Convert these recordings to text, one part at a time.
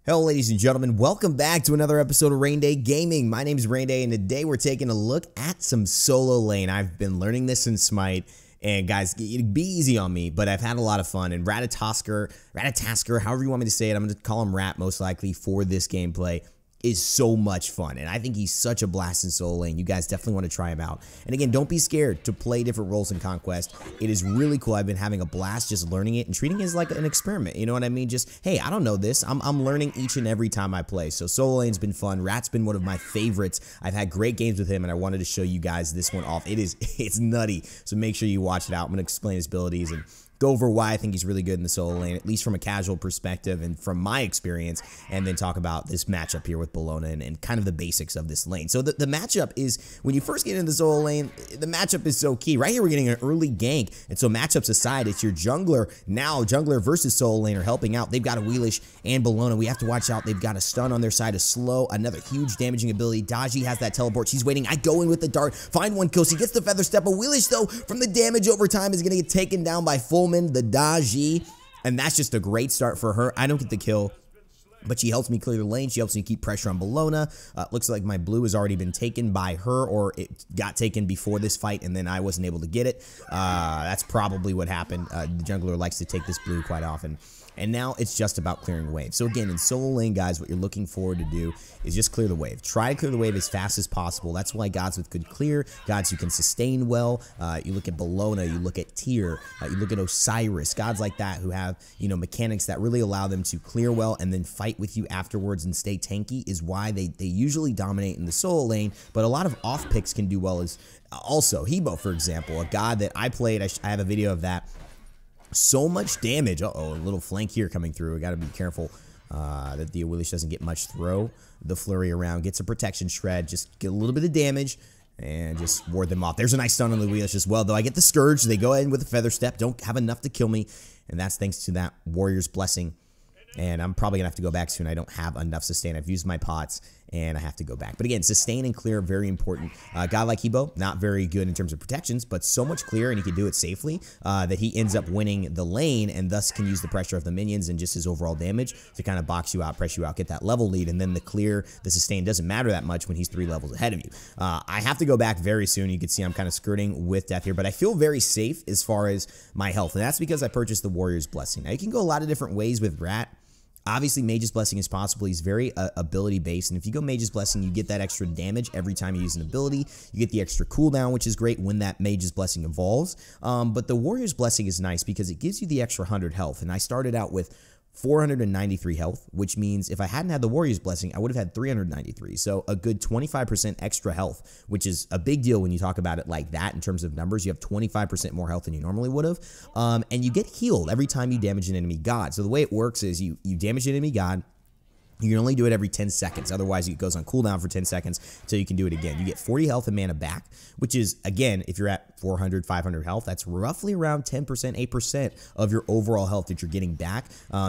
Hello ladies and gentlemen, welcome back to another episode of Raynday Gaming. My name is Raynday and today we're taking a look at some solo lane. I've been learning this in Smite, and guys, be easy on me, but I've had a lot of fun. And Ratatasker, however you want me to say it, I'm going to call him Rat most likely for this gameplay, is so much fun, and I think he's such a blast in solo lane. You guys definitely want to try him out. And again, don't be scared to play different roles in Conquest. It is really cool. I've been having a blast just learning it and treating it as like an experiment. You know what I mean? Just, hey, I don't know this. I'm learning each and every time I play. So solo lane's been fun. Rat's been one of my favorites. I've had great games with him, and I wanted to show you guys this one off. It's nutty. So make sure you watch it out. I'm going to explain his abilities and go over why I think he's really good in the solo lane, at least from a casual perspective and from my experience, and then talk about this matchup here with Bologna and kind of the basics of this lane. So the matchup is, when you first get into the solo lane, the matchup is so key. Right here, we're getting an early gank, and so matchups aside, it's your jungler. Now, jungler versus solo laner helping out. They've got a Wheelish and Bologna. We have to watch out. They've got a stun on their side, a slow, another huge damaging ability. Daji has that teleport. She's waiting. I go in with the dart, find one kill. She gets the feather step. A Wheelish, though, from the damage over time is going to get taken down by Fullman, the Daji, and that's just a great start for her. I don't get the kill, but she helps me clear the lane. She helps me keep pressure on Bologna. Looks like my blue has already been taken by her, or it got taken before this fight, and then I wasn't able to get it. That's probably what happened. The jungler likes to take this blue quite often. And now it's just about clearing waves. So again, in solo lane, guys, what you're looking forward to do is just clear the wave. Try to clear the wave as fast as possible. That's why gods with good clear, gods who can sustain well. You look at Bologna, you look at Tyr, you look at Osiris, gods like that who have, you know, mechanics that really allow them to clear well and then fight with you afterwards and stay tanky, is why they usually dominate in the solo lane. But a lot of off picks can do well as also Hebo, for example, a god that I played. I have a video of that. So much damage. Uh-oh, a little flank here coming through. We got to be careful that the Wheelish doesn't get much throw. The flurry around gets a protection shred. Just get a little bit of damage and just ward them off. There's a nice stun on the Wheelish as well, though. I get the Scourge. They go in with a feather step. Don't have enough to kill me, and that's thanks to that Warrior's Blessing. And I'm probably going to have to go back soon. I don't have enough sustain. I've used my pots, and I have to go back. But again, sustain and clear, very important. A guy like Hebo, not very good in terms of protections, but so much clear, and he can do it safely, that he ends up winning the lane, and thus can use the pressure of the minions and just his overall damage to kind of box you out, press you out, get that level lead, and then the clear, the sustain doesn't matter that much when he's 3 levels ahead of you. I have to go back very soon. You can see I'm kind of skirting with death here, but I feel very safe as far as my health, and that's because I purchased the Warrior's Blessing. Now, you can go a lot of different ways with Rat. Obviously, Mage's Blessing is possible. He's very ability-based, and if you go Mage's Blessing, you get that extra damage every time you use an ability. You get the extra cooldown, which is great when that Mage's Blessing evolves. But the Warrior's Blessing is nice because it gives you the extra 100 health, and I started out with 493 health, which means if I hadn't had the Warrior's Blessing, I would have had 393. So a good 25% extra health, which is a big deal when you talk about it like that in terms of numbers. You have 25% more health than you normally would have. And you get healed every time you damage an enemy god. So the way it works is you damage an enemy god. You can only do it every 10 seconds. Otherwise, it goes on cooldown for 10 seconds until you can do it again. You get 40 health and mana back, which is, again, if you're at 400, 500 health, that's roughly around 10%, 8% of your overall health that you're getting back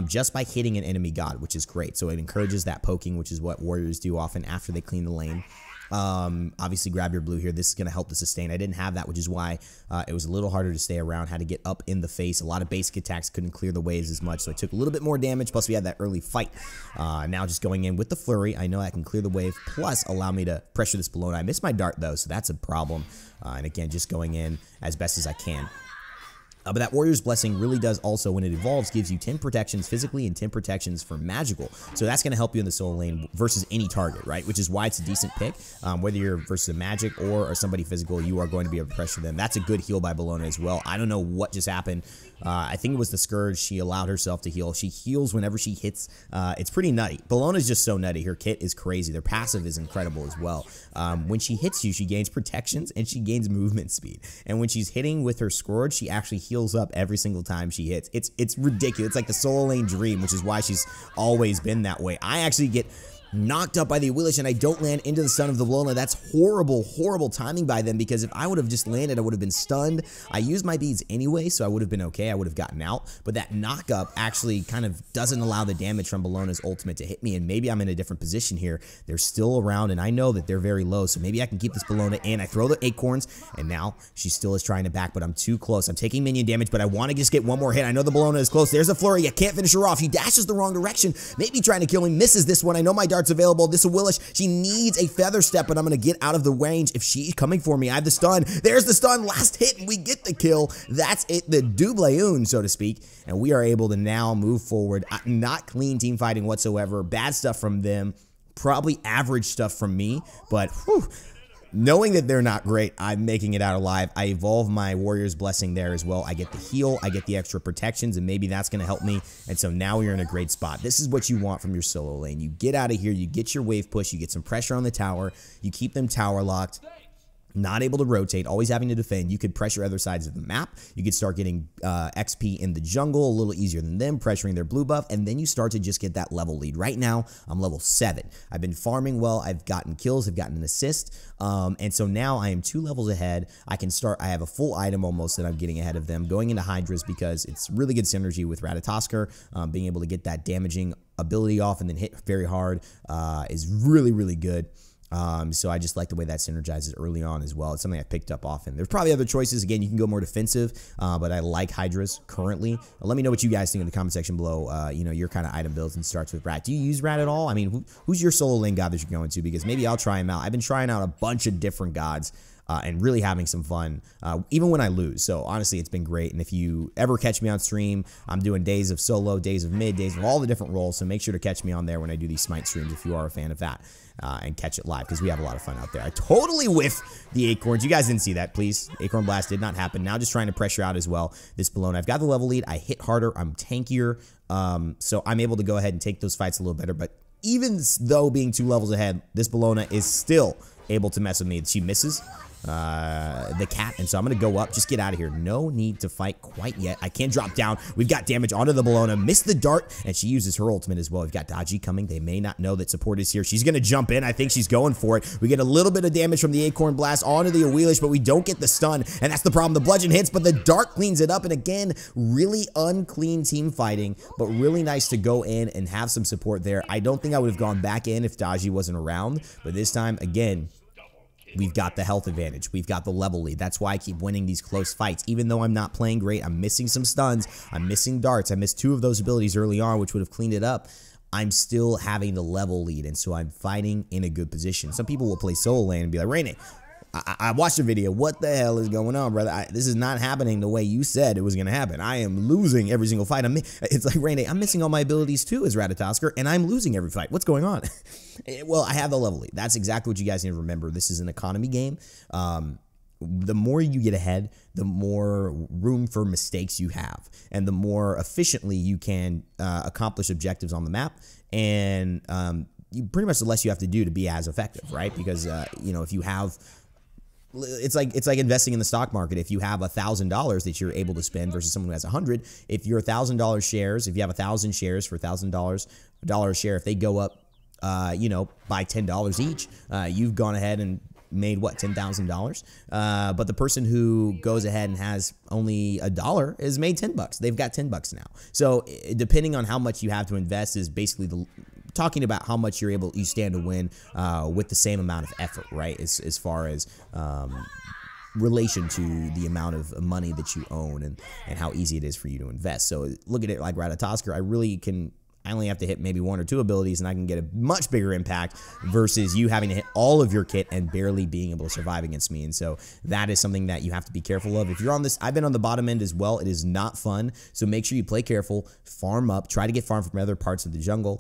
just by hitting an enemy god, which is great. So it encourages that poking, which is what warriors do often after they clean the lane. Obviously grab your blue here. This is going to help the sustain. I didn't have that, which is why it was a little harder to stay around. Had to get up in the face. A lot of basic attacks couldn't clear the waves as much, so I took a little bit more damage. Plus, we had that early fight. Now just going in with the flurry. I know I can clear the wave, plus allow me to pressure this Bologna. I missed my dart, though, so that's a problem. And again, just going in as best as I can. But that Warrior's Blessing really does also, when it evolves, gives you 10 protections physically and 10 protections for magical. So that's going to help you in the solo lane versus any target, right? Which is why it's a decent pick. Whether you're versus a magic or somebody physical, you are going to be able to pressure them. That's a good heal by Bologna as well. I don't know what just happened. I think it was the Scourge. She allowed herself to heal. She heals whenever she hits. It's pretty nutty. Bologna's just so nutty. Her kit is crazy. Their passive is incredible as well. When she hits you, she gains protections and she gains movement speed. And when she's hitting with her Scourge, she actually heals up every single time she hits. It's ridiculous. It's like the solo lane dream, which is why she's always been that way. I actually get knocked up by the Willish, and I don't land into the stun of the Bologna. That's horrible, horrible timing by them, because if I would have just landed, I would have been stunned. I used my beads anyway, so I would have been okay. I would have gotten out, but that knock up actually kind of doesn't allow the damage from Bologna's ultimate to hit me, and maybe I'm in a different position here. They're still around, and I know that they're very low, so maybe I can keep this Bologna in. I throw the acorns, and now she still is trying to back, but I'm too close. I'm taking minion damage, but I want to just get one more hit. I know the Bologna is close. There's a flurry. I can't finish her off. She dashes the wrong direction, maybe trying to kill me, misses this one. I know my dart's available. This Willish, she needs a feather step, but I'm going to get out of the range if she's coming for me. I have the stun. There's the stun. Last hit, and we get the kill. That's it, the double une, so to speak, and we are able to now move forward. Not clean team fighting whatsoever. Bad stuff from them. Probably average stuff from me, but whew, knowing that they're not great, I'm making it out alive. I evolve my Warrior's Blessing there as well. I get the heal, I get the extra protections, and maybe that's going to help me. And so now we're in a great spot. This is what you want from your solo lane. You get out of here, you get your wave push, you get some pressure on the tower, you keep them tower locked. Not able to rotate, always having to defend. You could pressure other sides of the map. You could start getting XP in the jungle a little easier than them, pressuring their blue buff, and then you start to just get that level lead. Right now, I'm level 7. I've been farming well. I've gotten kills. I've gotten an assist. And so now I am 2 levels ahead. I can start. I have a full item almost that I'm getting ahead of them. Going into Hydras because it's really good synergy with Ratatoskr. Being able to get that damaging ability off and then hit very hard is really, really good. So I just like the way that synergizes early on as well. It's something I picked up often. There's probably other choices. Again, you can go more defensive, but I like Hydras currently. Let me know what you guys think in the comment section below. You know, your kind of item builds and starts with Rat. Do you use Rat at all? I mean, who's your solo lane god that you're going to? Because maybe I'll try him out. I've been trying out a bunch of different gods. And really having some fun, even when I lose. So honestly, it's been great. And if you ever catch me on stream, I'm doing days of solo, days of mid, days of all the different roles. So make sure to catch me on there when I do these Smite streams if you are a fan of that. And catch it live because we have a lot of fun out there. I totally whiff the acorns. You guys didn't see that, please. Acorn blast did not happen. Now just trying to pressure out as well. This Bologna, I've got the level lead. I hit harder. I'm tankier. So I'm able to go ahead and take those fights a little better. But even though being 2 levels ahead, this Bologna is still able to mess with me. She misses the cat, and so I'm gonna go up. Just get out of here. No need to fight quite yet. I can't drop down. We've got damage onto the Bologna. Missed the dart, and she uses her ultimate as well. We've got Dodgy coming. They may not know that support is here. She's gonna jump in. I think she's going for it. We get a little bit of damage from the Acorn Blast onto the Awelish, but we don't get the stun, and that's the problem. The bludgeon hits, but the dart cleans it up, and again, really unclean team fighting, but really nice to go in and have some support there. I don't think I would have gone back in if Dodgy wasn't around, but this time, again, we've got the health advantage. We've got the level lead. That's why I keep winning these close fights. Even though I'm not playing great, I'm missing some stuns. I'm missing darts. I missed 2 of those abilities early on, which would have cleaned it up. I'm still having the level lead, and so I'm fighting in a good position. Some people will play solo lane and be like, Raynday, I watched the video. What the hell is going on, brother? This is not happening the way you said it was going to happen. I am losing every single fight. It's like, Raynday, I'm missing all my abilities too as Ratatoskr, and I'm losing every fight. What's going on? Well, I have the level lead. That's exactly what you guys need to remember. This is an economy game. The more you get ahead, the more room for mistakes you have, and the more efficiently you can accomplish objectives on the map, and pretty much the less you have to do to be as effective, right? Because, you know, if you have... It's like investing in the stock market. If you have $1,000 that you're able to spend versus someone who has 100, if you're $1,000 shares, if you have 1,000 shares for $1,000 a share, if they go up, you know, by $10 each, you've gone ahead and made what, $10,000? But the person who goes ahead and has only $1 has made $10. They've got $10 now. So depending on how much you have to invest is basically talking about how much you stand to win with the same amount of effort, right? As far as relation to the amount of money that you own and how easy it is for you to invest. So look at it like Ratatoskr. I only have to hit maybe 1 or 2 abilities, and I can get a much bigger impact versus you having to hit all of your kit and barely being able to survive against me. And so that is something that you have to be careful of. If you're on this, I've been on the bottom end as well. It is not fun. So make sure you play careful, farm up, try to get farm from other parts of the jungle.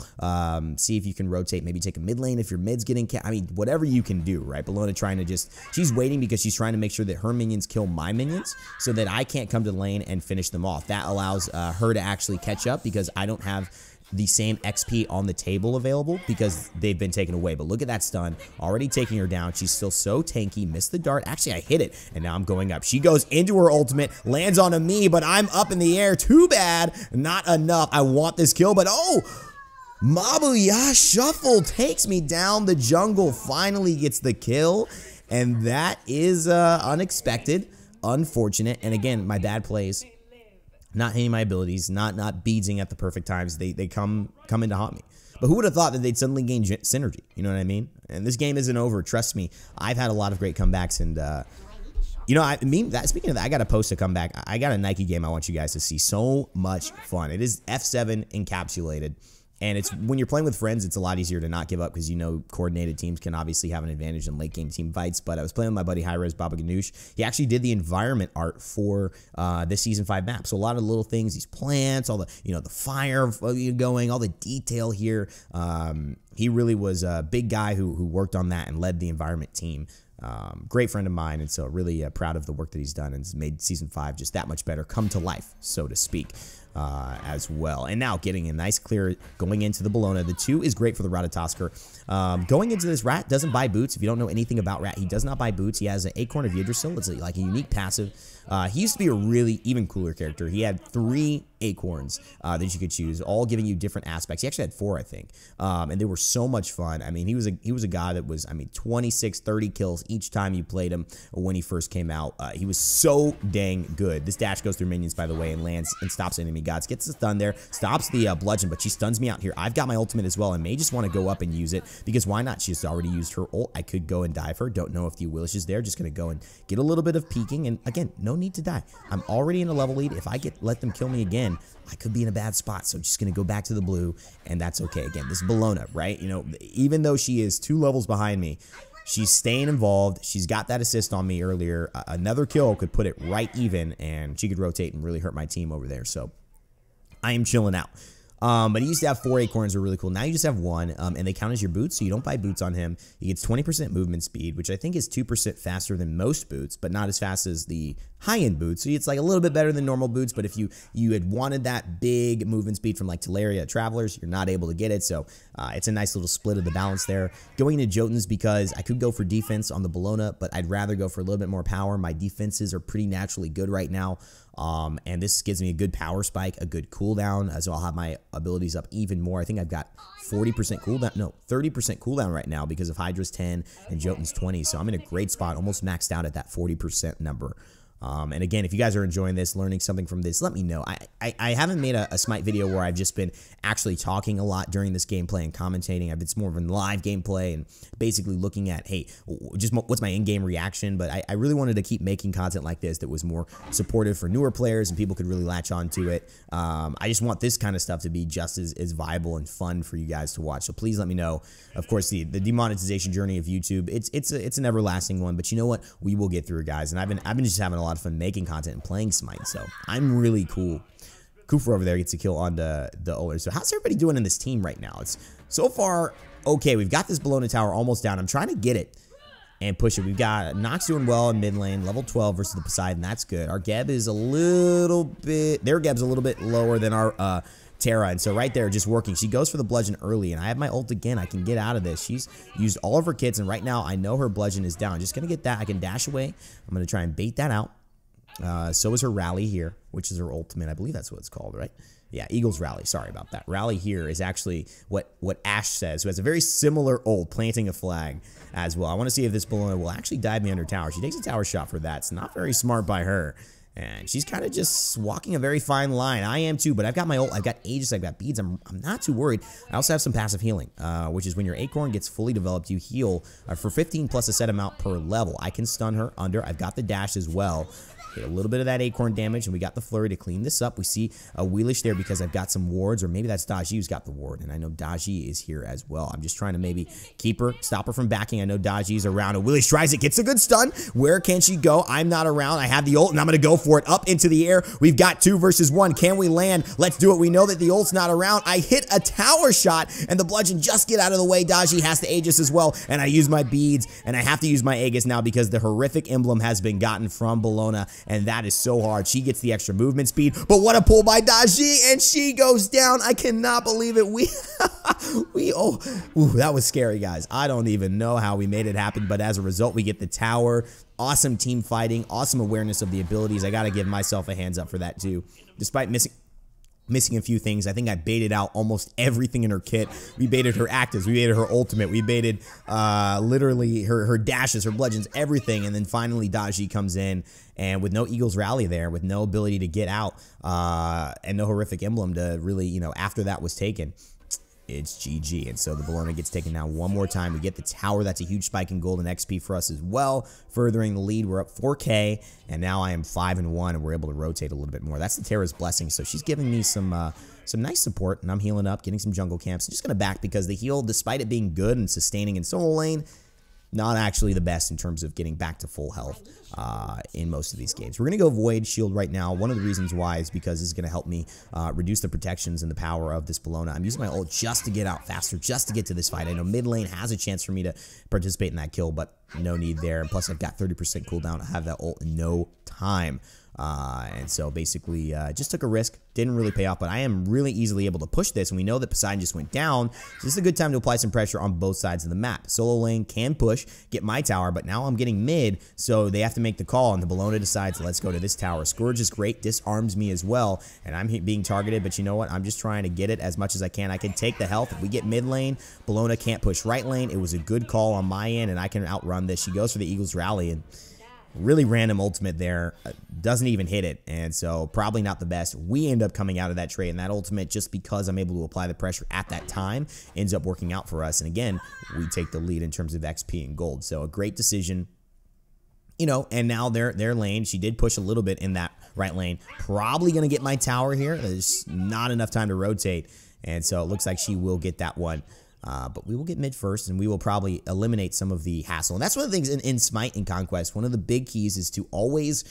See if you can rotate, maybe take a mid lane if your mid's getting, I mean, whatever you can do, right? Bologna trying to she's waiting because she's trying to make sure that her minions kill my minions so that I can't come to the lane and finish them off. That allows her to actually catch up because I don't have the same XP on the table available because they've been taken away. But look at that stun, already taking her down. She's still so tanky. Missed the dart. Actually, I hit it, and now I'm going up. She goes into her ultimate, lands on me, but I'm up in the air. Too bad. Not enough. I want this kill, but oh! Mabuya Shuffle takes me down the jungle, finally gets the kill, and that is unexpected, unfortunate, and again, my bad plays, not hitting my abilities, not beadsing at the perfect times, they come in to haunt me. But who would have thought that they'd suddenly gain synergy, you know what I mean? And this game isn't over, trust me, I've had a lot of great comebacks, and you know, speaking of that, I got to post a comeback. I got a Nike game I want you guys to see, so much fun. It is F7 encapsulated. And it's when you're playing with friends, it's a lot easier to not give up because you know coordinated teams can obviously have an advantage in late game team fights. But I was playing with my buddy Hi-Rez Baba Ganoush. He actually did the environment art for this season 5 map. So a lot of little things, these plants, all the the fire going, all the detail here. He really was a big guy who worked on that and led the environment team. Great friend of mine, and so really proud of the work that he's done and has made season 5 just that much better, come to life, so to speak. As well. And now getting a nice clear going into the Bologna. The 2 is great for the Ratatosker. Going into this, Rat doesn't buy boots. If you don't know anything about Rat, he does not buy boots. He has an Acorn of Yggdrasil. It's like a unique passive. He used to be a really even cooler character. He had 3 acorns that you could choose, all giving you different aspects. He actually had 4, I think, and they were so much fun. I mean, he was a guy that was, 26, 30 kills each time you played him when he first came out. He was so dang good. This dash goes through minions, by the way, and lands and stops enemy gods. Gets the stun there, stops the bludgeon, but she stuns me out here. I've got my ultimate as well, and may just want to go up and use it because why not? She's already used her ult. I could go and dive her. Don't know if the Willish is there. Just gonna go and get a little bit of peeking, and again, no need to die. I'm already in a level lead. If I let them kill me again, I could be in a bad spot. So just going to go back to the blue, and that's okay. Again, this Bologna, right? Even though she is 2 levels behind me, she's staying involved. She's got that assist on me earlier. Another kill could put it right even, and she could rotate and really hurt my team over there. So I am chilling out. But he used to have 4 acorns, were really cool. Now you just have 1, and they count as your boots, so you don't buy boots on him. He gets 20% movement speed, which I think is 2% faster than most boots, but not as fast as the high-end boots. So it's like a little bit better than normal boots, but if you had wanted that big movement speed from like Teleria Travelers, you're not able to get it. So it's a nice little split of the balance there. Going into Jotuns because I could go for defense on the Bologna, but I'd rather go for a little bit more power. My defenses are pretty naturally good right now. And this gives me a good power spike, a good cooldown, so I'll have my abilities up even more. I think I've got 40% cooldown, no, 30% cooldown right now because of Hydra's 10 and Jotun's 20, so I'm in a great spot, almost maxed out at that 40% number. And again, if you guys are enjoying this, learning something from this, let me know. I haven't made a Smite video where I've just been actually talking a lot during this gameplay and commentating. It's more of a live gameplay and basically looking at, hey, just what's my in-game reaction. But I really wanted to keep making content like this that was more supportive for newer players and people could really latch on to it. I just want this kind of stuff to be just as viable and fun for you guys to watch. So please let me know. Of course, the demonetization journey of YouTube, it's an everlasting one. But you know what? We will get through it, guys. And I've been just having a lot of fun making content and playing Smite, so I'm really cool. Kufa over there gets a kill on the Oler. So how's everybody doing in this team right now? It's so far okay. We've got this Bologna tower almost down. I'm trying to get it and push it. We've got Nox doing well in mid lane, level 12 versus the Poseidon. That's good. Our Geb is a little bit, their Geb's a little bit lower than our Terra, and so right there, just working. She goes for the bludgeon early, and I have my ult again. I can get out of this. She's used all of her kits, and right now, I know her bludgeon is down. Just gonna get that. I can dash away. I'm gonna try and bait that out. So is her rally here, which is her ultimate. I believe that's what it's called, right? Yeah, Eagle's rally. Sorry about that. Rally here is actually what Ash says, who has a very similar ult, planting a flag as well. I want to see if this Bologna will actually dive me under tower. She takes a tower shot for that. It's not very smart by her. And she's kind of just walking a very fine line. I am too, but I've got my ult. I've got Aegis. I've got beads. I'm not too worried. I also have some passive healing, which is when your Acorn gets fully developed, you heal for 15 plus a set amount per level. I can stun her under. I've got the dash as well. Get a little bit of that Acorn damage, and we got the flurry to clean this up. We see a Wheelish there because I've got some wards, or maybe that's Daji who's got the ward, and I know Daji is here as well. I'm just trying to maybe keep her, stop her from backing. I know Daji's around. A Wheelish tries it, gets a good stun. Where can she go? I'm not around. I have the ult, and I'm going to go for it. Up into the air. We've got 2 versus 1. Can we land? Let's do it. We know that the ult's not around. I hit a tower shot, and the bludgeon just get out of the way. Daji has to Aegis as well, and I use my beads, and I have to use my Aegis now because the horrific emblem has been gotten from Bologna, and that is so hard. She gets the extra movement speed, but what a pull by Daji, and she goes down. I cannot believe it. That was scary, guys. I don't even know how we made it happen, but as a result, we get the tower. Awesome team fighting, awesome awareness of the abilities. I got to give myself a hands up for that too. Despite missing missing a few things. I think I baited out almost everything in her kit. We baited her actives, we baited her ultimate, we baited literally her dashes, her bludgeons, everything. And then finally Daji comes in, and with no Eagle's Rally there, with no ability to get out, and no horrific emblem to really, you know, after that was taken, it's GG. And so the Bologna gets taken down one more time. We get the tower. That's a huge spike in gold and XP for us as well, furthering the lead. We're up 4K, and now I am 5-1, and we're able to rotate a little bit more. That's the Terra's blessing. So she's giving me some nice support, and I'm healing up, getting some jungle camps. I'm just going to back because the heal, despite it being good and sustaining in solo lane, not actually the best in terms of getting back to full health in most of these games. We're going to go Void Shield right now. One of the reasons why is because this is going to help me reduce the protections and the power of this Bologna. I'm using my ult just to get out faster, just to get to this fight. I know mid lane has a chance for me to participate in that kill, but no need there. And plus, I've got 30% cooldown. I have that ult in no time. And so basically just took a risk, didn't really pay off, but I am really easily able to push this, and we know that Poseidon just went down, so this is a good time to apply some pressure on both sides of the map. Solo lane can push, get my tower, but now I'm getting mid, so they have to make the call, and the Bologna decides, let's go to this tower. Scourge is great, disarms me as well, and I'm being targeted, but you know what, I'm just trying to get it as much as I can. I can take the health. If we get mid lane, Bologna can't push right lane. It was a good call on my end, and I can outrun this. She goes for the Eagle's Rally, and really random ultimate there, doesn't even hit it, and so probably not the best. We end up coming out of that trade, and that ultimate, just because I'm able to apply the pressure at that time, ends up working out for us. And again, we take the lead in terms of XP and gold. So a great decision, you know. And now their lane, she did push a little bit in that right lane. Probably going to get my tower here. There's not enough time to rotate, and so it looks like she will get that one. But we will get mid first, and we will probably eliminate some of the hassle. And that's one of the things in Smite and Conquest. One of the big keys is to always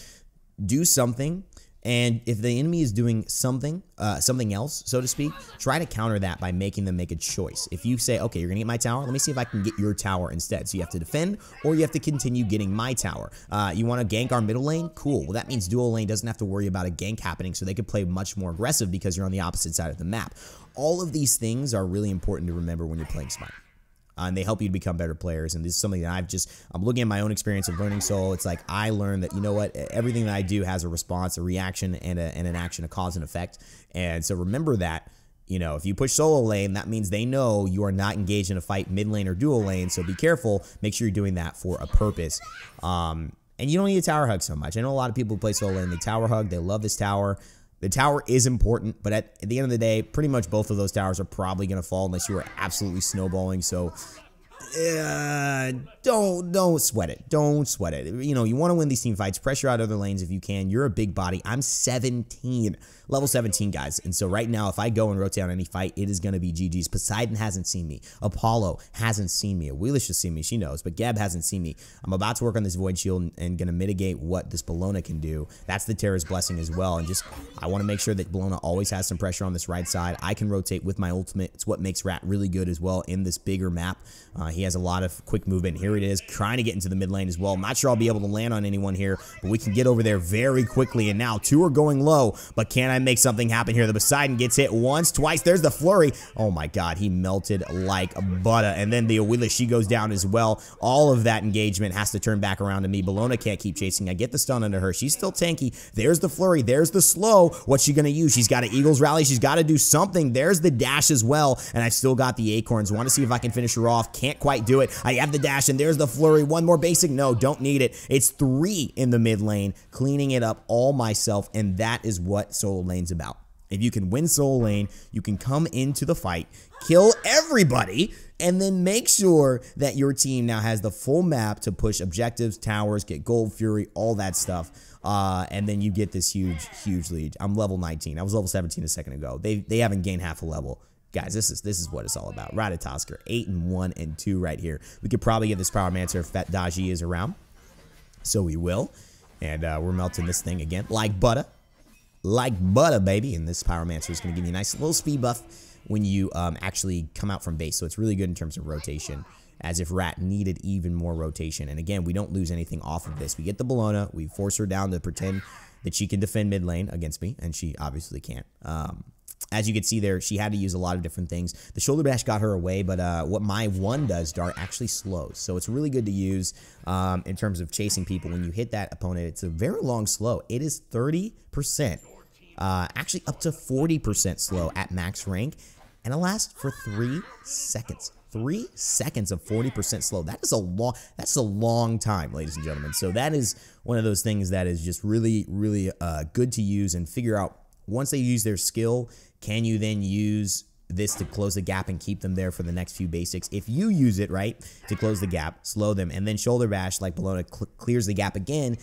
do something, and if the enemy is doing something else, so to speak, try to counter that by making them make a choice. If you say, okay, you're going to get my tower, let me see if I can get your tower instead. So you have to defend, or you have to continue getting my tower. You want to gank our middle lane? Cool. Well, that means dual lane doesn't have to worry about a gank happening, so they could play much more aggressive because you're on the opposite side of the map. All of these things are really important to remember when you're playing Smite. And they help you to become better players. And this is something that I'm looking at my own experience of learning solo. It's like I learned that, you know what, everything that I do has a response, a reaction, and an action, a cause and effect. And so remember that, you know, if you push solo lane, that means they know you are not engaged in a fight mid lane or dual lane. So be careful. Make sure you're doing that for a purpose. And you don't need a tower hug so much. I know a lot of people who play solo lane, they tower hug. They love this tower. The tower is important, but at the end of the day, pretty much both of those towers are probably going to fall unless you are absolutely snowballing. So don't sweat it. Don't sweat it. You know, you want to win these team fights. Pressure out other lanes if you can. You're a big body. I'm 17. Level 17, guys. And so right now, if I go and rotate on any fight, it is going to be GG's. Poseidon hasn't seen me. Apollo hasn't seen me. Wheelish has seen me. She knows. But Gab hasn't seen me. I'm about to work on this Void Shield and going to mitigate what this Bologna can do. That's the Terra's blessing as well. And just, I want to make sure that Bologna always has some pressure on this right side. I can rotate with my ultimate. It's what makes Rat really good as well in this bigger map. He has a lot of quick movement. Here it is, trying to get into the mid lane as well. I'm not sure I'll be able to land on anyone here, but we can get over there very quickly. And now two are going low, but can I make something happen here? The Poseidon gets hit once, twice. There's the flurry. Oh my god, he melted like butter. And then the Awila, she goes down as well. All of that engagement has to turn back around to me. Bologna can't keep chasing. I get the stun under her. She's still tanky. There's the flurry. There's the slow. What's she gonna use? She's got an Eagle's Rally. She's got to do something. There's the dash as well. And I've still got the acorns. Want to see if I can finish her off. Can't quite do it. I have the dash, and there's the flurry. One more basic. No, don't need it. It's 3 in the mid lane, cleaning it up all myself, and that is what solo lane's about. If you can win solo lane, you can come into the fight, kill everybody, and then make sure that your team now has the full map to push objectives, towers, get gold, fury, all that stuff. And then you get this huge lead. I'm level 19. I was level 17 a second ago. They haven't gained half a level. Guys, this is what it's all about. Ratatosker, 8-1 and 2 right here. We could probably get this Pyromancer if that Daji is around. So we will. And we're melting this thing again. Like butter. Like butter, baby. And this Pyromancer is going to give you a nice little speed buff when you actually come out from base. So it's really good in terms of rotation. As if Rat needed even more rotation. And again, we don't lose anything off of this. We get the Bologna. We force her down to pretend that she can defend mid lane against me. And she obviously can't. As you can see there, she had to use a lot of different things. The shoulder bash got her away, but what my one does, Dart, actually slows. So it's really good to use in terms of chasing people. When you hit that opponent, it's a very long slow. It is 30% actually up to 40% slow at max rank, and it lasts for 3 seconds. 3 seconds of 40% slow. That's a long time, ladies and gentlemen. So that is one of those things that is just really, really good to use and figure out. Once they use their skill, can you then use this to close the gap and keep them there for the next few basics? If you use it, right, to close the gap, slow them, and then shoulder bash like Bologna clears the gap again,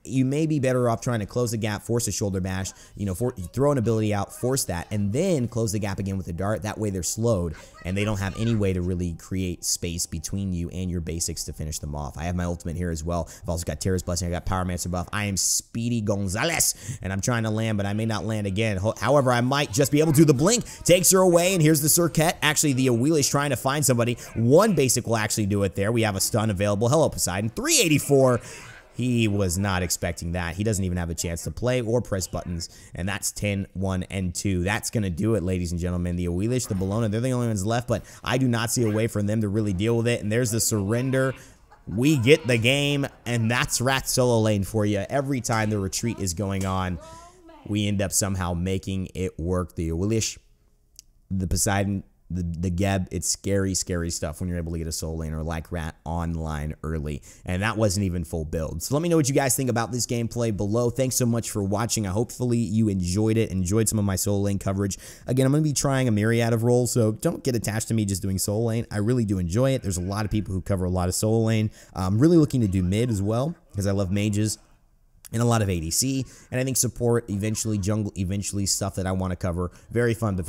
you may be better off trying to close the gap, force a shoulder bash, throw an ability out, force that, and then close the gap again with a dart. That way they're slowed, and they don't have any way to really create space between you and your basics to finish them off. I have my ultimate here as well. I've also got Terra's Blessing. I got Pyromancer buff. I am Speedy Gonzalez, and I'm trying to land, but I may not land again. However, I might just be able to. The blink takes her away, and here's the Circuit. Actually, the Wheel is trying to find somebody. One basic will actually do it there. We have a stun available. Hello, Poseidon. 384. He was not expecting that. He doesn't even have a chance to play or press buttons, and that's 10, 1, and 2. That's going to do it, ladies and gentlemen. The Awelish, the Bologna, they're the only ones left, but I do not see a way for them to really deal with it, and there's the surrender. We get the game, and that's Rat solo lane for you. Every time the retreat is going on, we end up somehow making it work. The Awelish, the Poseidon, the Geb, it's scary, scary stuff when you're able to get a soul laner like Rat online early, and that wasn't even full build. So let me know what you guys think about this gameplay below. Thanks so much for watching. Hopefully you enjoyed it, enjoyed some of my soul lane coverage. Again, I'm going to be trying a myriad of roles, so don't get attached to me just doing soul lane. I really do enjoy it. There's a lot of people who cover a lot of soul lane. I'm really looking to do mid as well because I love mages and a lot of ADC, and I think support, eventually jungle, eventually stuff that I want to cover. Very fun, but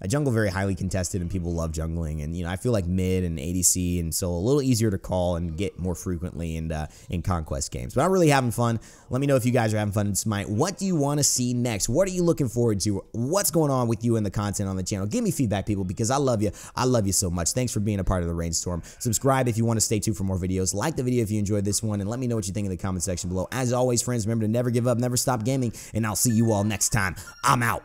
jungle very highly contested, and people love jungling. And I feel like mid and ADC and so a little easier to call and get more frequently in conquest games. But I'm really having fun. Let me know if you guys are having fun in Smite. What do you want to see next? What are you looking forward to? What's going on with you and the content on the channel? Give me feedback, people, because I love you. I love you so much. Thanks for being a part of the Rainstorm. Subscribe if you want to stay tuned for more videos. Like the video if you enjoyed this one, and let me know what you think in the comment section below. As always, friends, remember to never give up, never stop gaming, and I'll see you all next time. I'm out.